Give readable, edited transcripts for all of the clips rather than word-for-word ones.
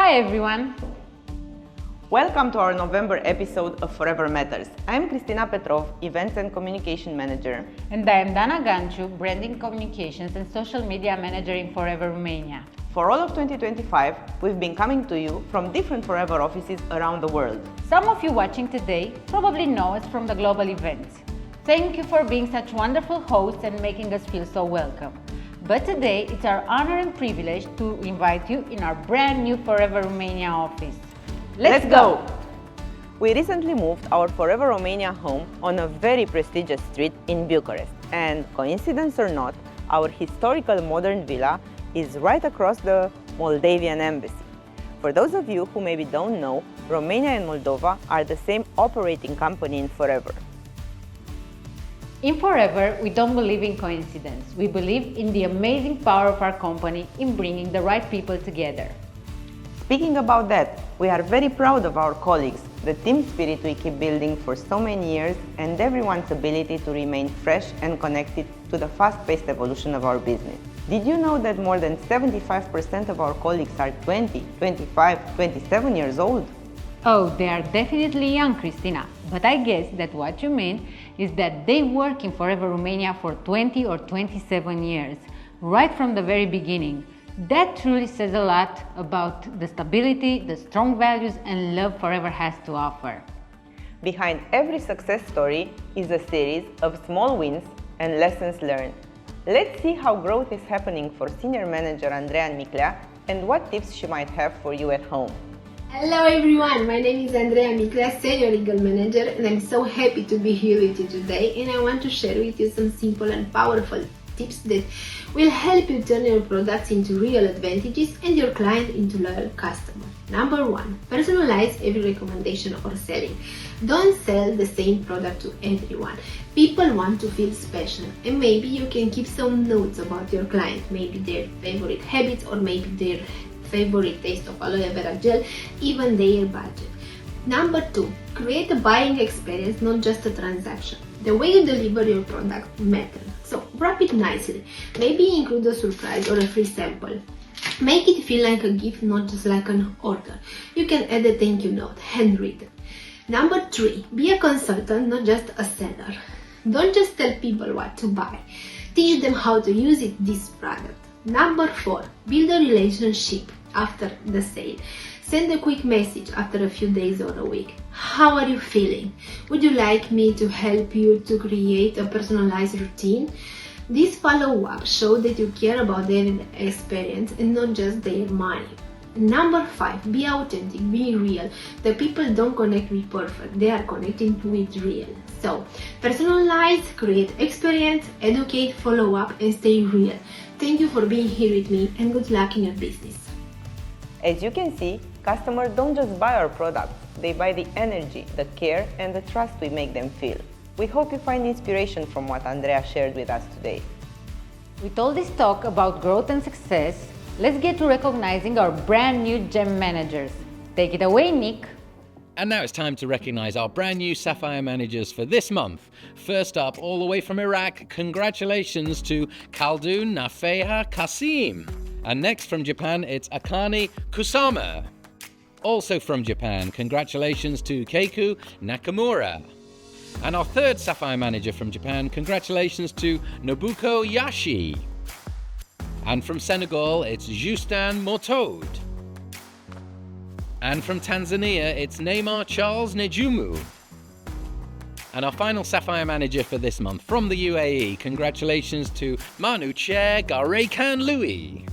Hi everyone! Welcome to our November episode of Forever Matters. I'm Cristina Petrov, Events and Communication Manager. And I am Dana Ganciu, Branding Communications and Social Media Manager in Forever Romania. For all of 2025, we've been coming to you from different Forever offices around the world. Some of you watching today probably know us from the global events. Thank you for being such wonderful hosts and making us feel so welcome. But today, it's our honor and privilege to invite you in our brand new Forever Romania office. Let's go! We recently moved our Forever Romania home on a very prestigious street in Bucharest. And coincidence or not, our historical modern villa is right across the Moldavian embassy. For those of you who maybe don't know, Romania and Moldova are the same operating company in Forever. In Forever, we don't believe in coincidence. We believe in the amazing power of our company in bringing the right people together. Speaking about that, we are very proud of our colleagues, the team spirit we keep building for so many years, and everyone's ability to remain fresh and connected to the fast-paced evolution of our business. Did you know that more than 75% of our colleagues are 20, 25, 27 years old? Oh, they are definitely young, Cristina. But I guess that what you mean is that they work in Forever Romania for 20 or 27 years, right from the very beginning. That truly says a lot about the stability, the strong values and love Forever has to offer. Behind every success story is a series of small wins and lessons learned. Let's see how growth is happening for Senior Manager Andreea Miclea and what tips she might have for you at home. Hello everyone, my name is Andreea Miclea, Senior Legal Manager, and I'm so happy to be here with you today, and I want to share with you some simple and powerful tips that will help you turn your products into real advantages and your client into loyal customer. Number 1, personalize every recommendation or selling. Don't sell the same product to everyone. People want to feel special, and maybe you can keep some notes about your client, maybe their favorite habits or maybe their favorite taste of aloe vera gel, even their budget. Number 2, create a buying experience, not just a transaction. The way you deliver your product matters. So wrap it nicely. Maybe include a surprise or a free sample. Make it feel like a gift, not just like an order. You can add a thank you note, handwritten. Number 3, be a consultant, not just a seller. Don't just tell people what to buy. Teach them how to use this product. Number 4, build a relationship after the sale. Send a quick message after a few days or a week. How are you feeling? Would you like me to help you to create a personalized routine? This follow-up shows that you care about their experience and not just their money. Number 5, be authentic, be real. The people don't connect with perfect, they are connecting with real. So, personalize, create experience, educate, follow up and stay real. Thank you for being here with me and good luck in your business. As you can see, customers don't just buy our products, they buy the energy, the care and the trust we make them feel. We hope you find inspiration from what Andreea shared with us today. With all this talk about growth and success, let's get to recognizing our brand new gem managers. Take it away, Nick. And now it's time to recognize our brand new Sapphire managers for this month. First up, all the way from Iraq, congratulations to Khaldun Nafeha Kasim. And next from Japan, it's Akane Kusama. Also from Japan, congratulations to Keiku Nakamura. And our third Sapphire manager from Japan, congratulations to Nobuko Yashi. And from Senegal, it's Justin Mortaud. And from Tanzania, it's Neymar Charles Nejumu. And our final Sapphire manager for this month from the UAE, congratulations to Manuche Garekan Louis.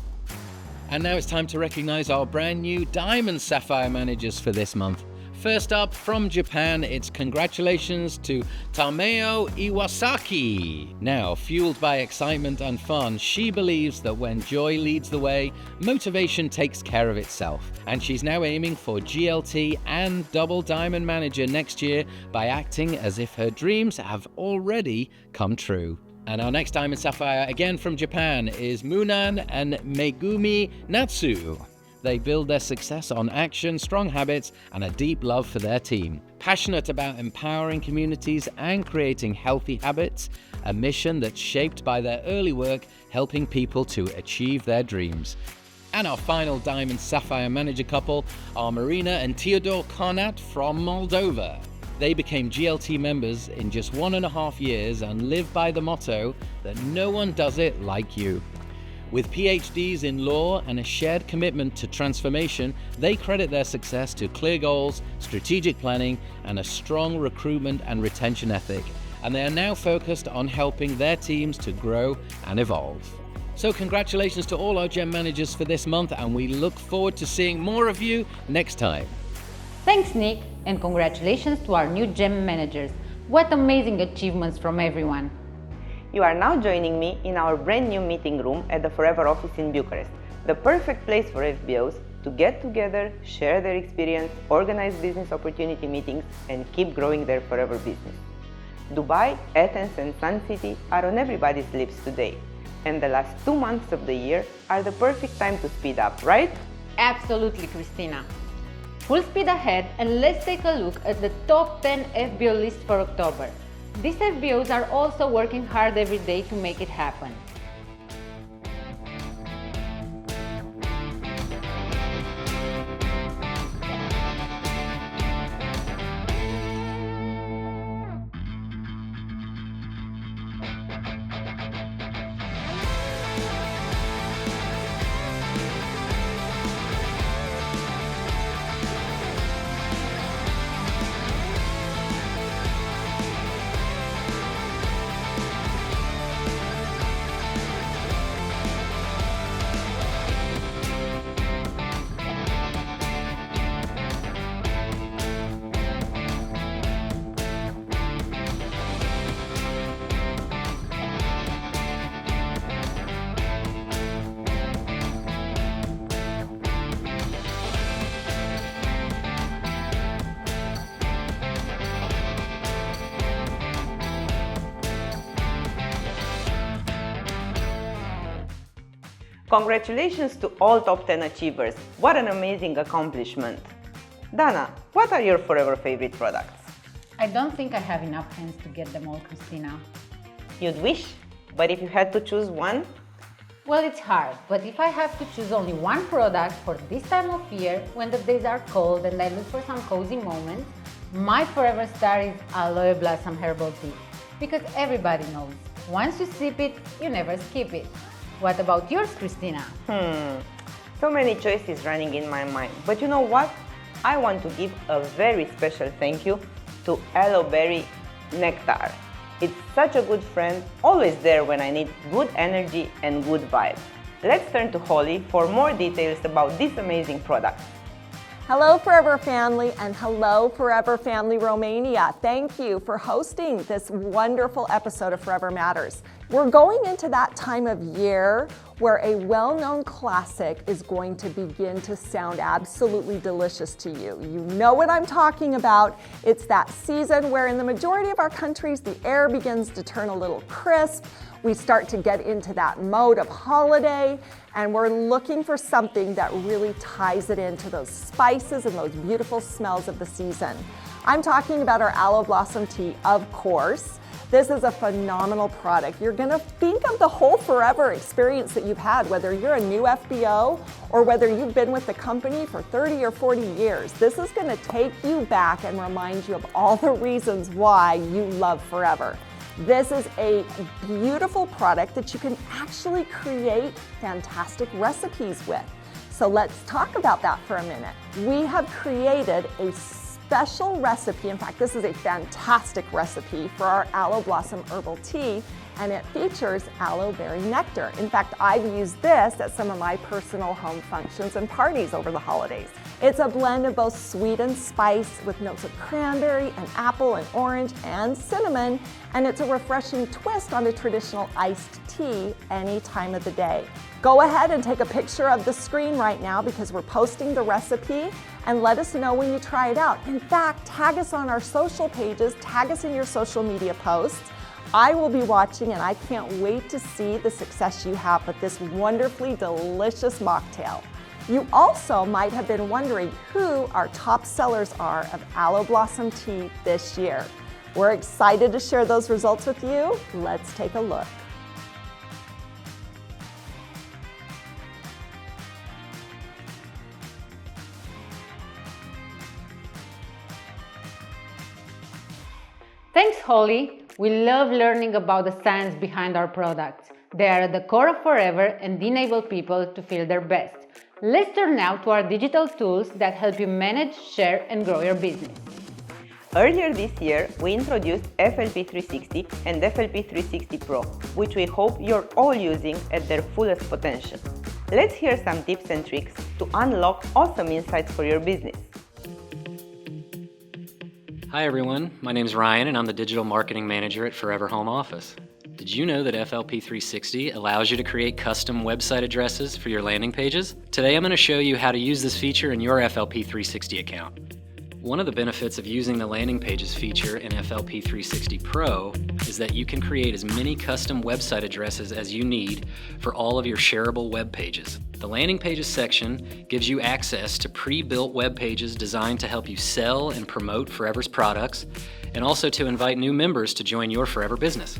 And now it's time to recognize our brand new Diamond Sapphire managers for this month. First up, from Japan, it's congratulations to Tameo Iwasaki. Now, fueled by excitement and fun, she believes that when joy leads the way, motivation takes care of itself. And she's now aiming for GLT and Double Diamond Manager next year by acting as if her dreams have already come true. And our next Diamond Sapphire, again from Japan, is Munan and Megumi Natsu. They build their success on action, strong habits, and a deep love for their team. Passionate about empowering communities and creating healthy habits, a mission that's shaped by their early work helping people to achieve their dreams. And our final Diamond Sapphire Manager couple are Marina and Theodor Kornat from Moldova. They became GLT members in just 1.5 years and live by the motto that no one does it like you. With PhDs in law and a shared commitment to transformation, they credit their success to clear goals, strategic planning, and a strong recruitment and retention ethic. And they are now focused on helping their teams to grow and evolve. So congratulations to all our gem managers for this month, and we look forward to seeing more of you next time. Thanks, Nick, and congratulations to our new gem managers. What amazing achievements from everyone. You are now joining me in our brand new meeting room at the Forever office in Bucharest, the perfect place for FBOs to get together, share their experience, organize business opportunity meetings, and keep growing their Forever business. Dubai, Athens, and Sun City are on everybody's lips today, and the last 2 months of the year are the perfect time to speed up, right? Absolutely, Christina. Full speed ahead, and let's take a look at the top 10 FBO list for October. These FBOs are also working hard every day to make it happen. Congratulations to all top 10 achievers. What an amazing accomplishment. Dana, what are your Forever favorite products? I don't think I have enough hands to get them all, Christina. You'd wish, but if you had to choose one? Well, it's hard, but if I have to choose only one product for this time of year, when the days are cold and I look for some cozy moments, my Forever star is Aloe Blossom Herbal Tea. Because everybody knows, once you sip it, you never skip it. What about yours, Christina? So many choices running in my mind. But you know what? I want to give a very special thank you to Aloe Berry Nectar. It's such a good friend, always there when I need good energy and good vibes. Let's turn to Holly for more details about this amazing product. Hello Forever family, and hello Forever Family Romania. Thank you for hosting this wonderful episode of Forever Matters. We're going into that time of year where a well-known classic is going to begin to sound absolutely delicious to you. You know what I'm talking about. It's that season where in the majority of our countries, the air begins to turn a little crisp. We start to get into that mode of holiday, and we're looking for something that really ties it into those spices and those beautiful smells of the season. I'm talking about our Aloe Blossom Tea, of course. This is a phenomenal product. You're gonna think of the whole Forever experience that you've had, whether you're a new FBO or whether you've been with the company for 30 or 40 years. This is gonna take you back and remind you of all the reasons why you love Forever. This is a beautiful product that you can actually create fantastic recipes with. So let's talk about that for a minute. We have created a special recipe. In fact, this is a fantastic recipe for our Aloe Blossom Herbal Tea, and it features aloe berry nectar. In fact, I've used this at some of my personal home functions and parties over the holidays. It's a blend of both sweet and spice with notes of cranberry and apple and orange and cinnamon, and it's a refreshing twist on a traditional iced tea any time of the day. Go ahead and take a picture of the screen right now because we're posting the recipe, and let us know when you try it out. In fact, tag us on our social pages, tag us in your social media posts. I will be watching, and I can't wait to see the success you have with this wonderfully delicious mocktail. You also might have been wondering who our top sellers are of Aloe Blossom Tea this year. We're excited to share those results with you. Let's take a look. Thanks, Holly. We love learning about the science behind our products. They are at the core of Forever and enable people to feel their best. Let's turn now to our digital tools that help you manage, share, and grow your business. Earlier this year, we introduced FLP360 and FLP360 Pro, which we hope you're all using at their fullest potential. Let's hear some tips and tricks to unlock awesome insights for your business. Hi everyone, my name is Ryan and I'm the Digital Marketing Manager at Forever Home Office. Did you know that FLP360 allows you to create custom website addresses for your landing pages? Today I'm going to show you how to use this feature in your FLP360 account. One of the benefits of using the landing pages feature in FLP360 Pro is that you can create as many custom website addresses as you need for all of your shareable web pages. The landing pages section gives you access to pre-built web pages designed to help you sell and promote Forever's products, and also to invite new members to join your Forever business.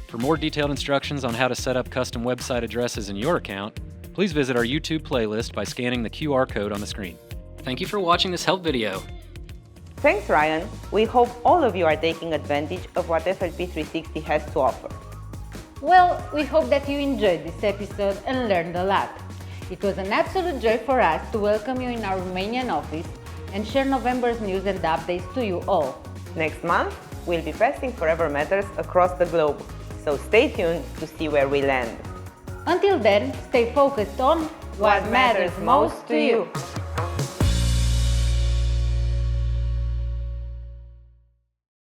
For more detailed instructions on how to set up custom website addresses in your account, please visit our YouTube playlist by scanning the QR code on the screen. Thank you for watching this help video. Thanks, Ryan. We hope all of you are taking advantage of what FLP360 has to offer. Well, we hope that you enjoyed this episode and learned a lot. It was an absolute joy for us to welcome you in our Romanian office and share November's news and updates to you all. Next month, we'll be passing Forever Matters across the globe, so stay tuned to see where we land. Until then, stay focused on what matters most to you.